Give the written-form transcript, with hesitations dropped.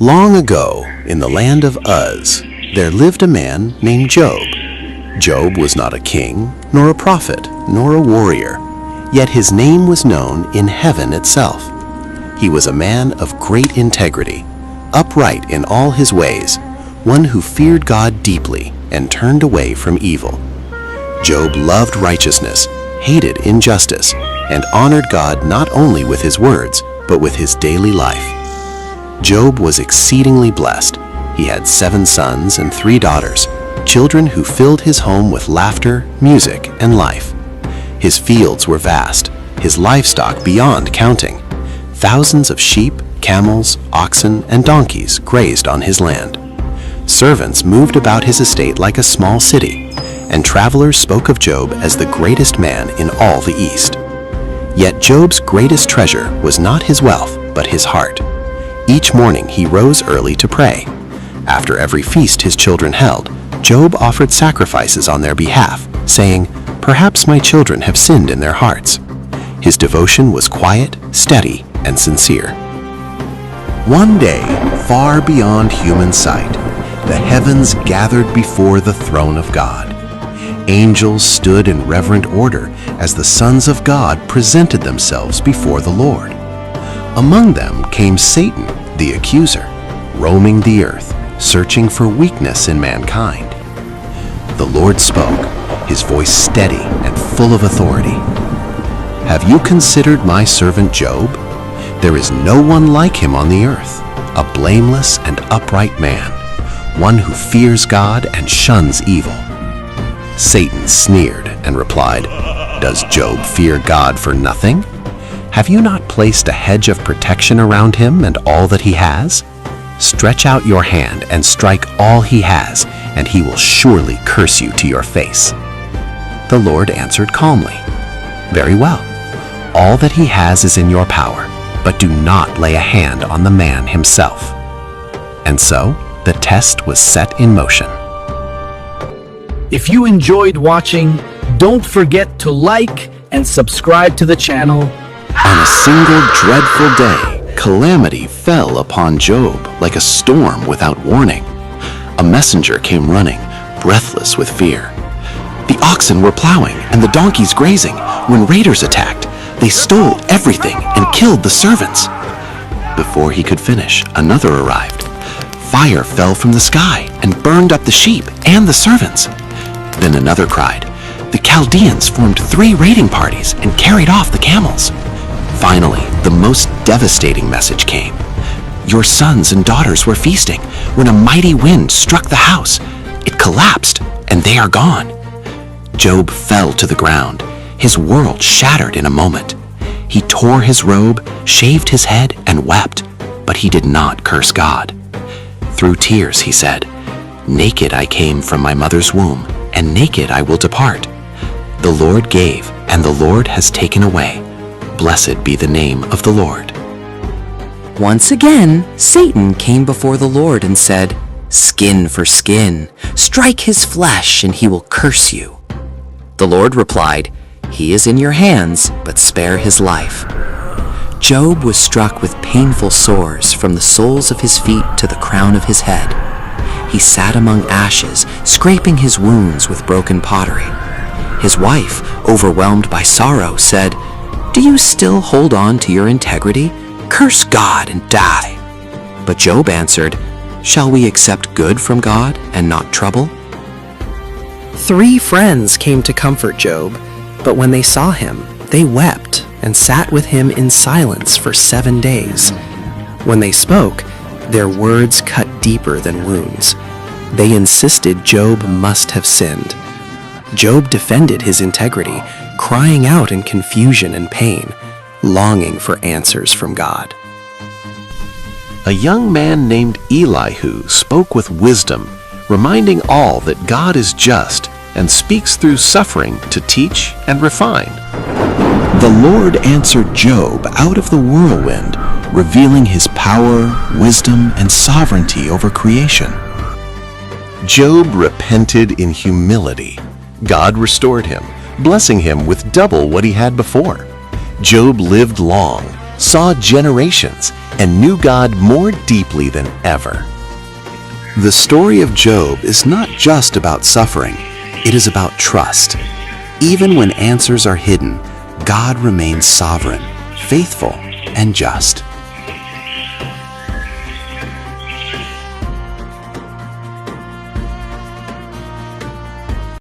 Long ago, in the land of Uz, there lived a man named Job. Job was not a king, nor a prophet, nor a warrior, yet his name was known in heaven itself. He was a man of great integrity, upright in all his ways, one who feared God deeply and turned away from evil. Job loved righteousness, hated injustice, and honored God not only with his words, but with his daily life. Job was exceedingly blessed. He had 7 sons and 3 daughters, children who filled his home with laughter, music, and life. His fields were vast, his livestock beyond counting. Thousands of sheep, camels, oxen, and donkeys grazed on his land. Servants moved about his estate like a small city, and travelers spoke of Job as the greatest man in all the East. Yet Job's greatest treasure was not his wealth, but his heart. Each morning he rose early to pray. After every feast his children held, Job offered sacrifices on their behalf, saying, "Perhaps my children have sinned in their hearts." His devotion was quiet, steady, and sincere. One day, far beyond human sight, the heavens gathered before the throne of God. Angels stood in reverent order as the sons of God presented themselves before the Lord. Among them came Satan, the accuser, roaming the earth, searching for weakness in mankind. The Lord spoke, his voice steady and full of authority. "Have you considered my servant Job? There is no one like him on the earth, a blameless and upright man, one who fears God and shuns evil." Satan sneered and replied, "Does Job fear God for nothing? Have you not placed a hedge of protection around him and all that he has? Stretch out your hand and strike all he has, and he will surely curse you to your face." The Lord answered calmly, "Very well. All that he has is in your power, but do not lay a hand on the man himself." And so, the test was set in motion. If you enjoyed watching, don't forget to like and subscribe to the channel. On a single dreadful day, calamity fell upon Job like a storm without warning. A messenger came running, breathless with fear. The oxen were plowing and the donkeys grazing when raiders attacked. They stole everything and killed the servants. Before he could finish, another arrived. Fire fell from the sky and burned up the sheep and the servants. Then another cried, "The Chaldeans formed 3 raiding parties and carried off the camels." Finally, the most devastating message came. "Your sons and daughters were feasting when a mighty wind struck the house. It collapsed, and they are gone." Job fell to the ground. His world shattered in a moment. He tore his robe, shaved his head, and wept, but he did not curse God. Through tears he said, "Naked I came from my mother's womb, and naked I will depart. The Lord gave, and the Lord has taken away. Blessed be the name of the Lord." Once again, Satan came before the Lord and said, "Skin for skin, strike his flesh and he will curse you." The Lord replied, "He is in your hands, but spare his life." Job was struck with painful sores from the soles of his feet to the crown of his head. He sat among ashes, scraping his wounds with broken pottery. His wife, overwhelmed by sorrow, said, "Do you still hold on to your integrity? Curse God and die." But Job answered, "Shall we accept good from God and not trouble?" 3 friends came to comfort Job, but when they saw him, they wept and sat with him in silence for 7 days. When they spoke, their words cut deeper than wounds. They insisted Job must have sinned. Job defended his integrity, crying out in confusion and pain, longing for answers from God. A young man named Elihu spoke with wisdom, reminding all that God is just and speaks through suffering to teach and refine. The Lord answered Job out of the whirlwind, revealing his power, wisdom, and sovereignty over creation. Job repented in humility. God restored him, blessing him with double what he had before. Job lived long, saw generations, and knew God more deeply than ever. The story of Job is not just about suffering, it is about trust. Even when answers are hidden, God remains sovereign, faithful, and just.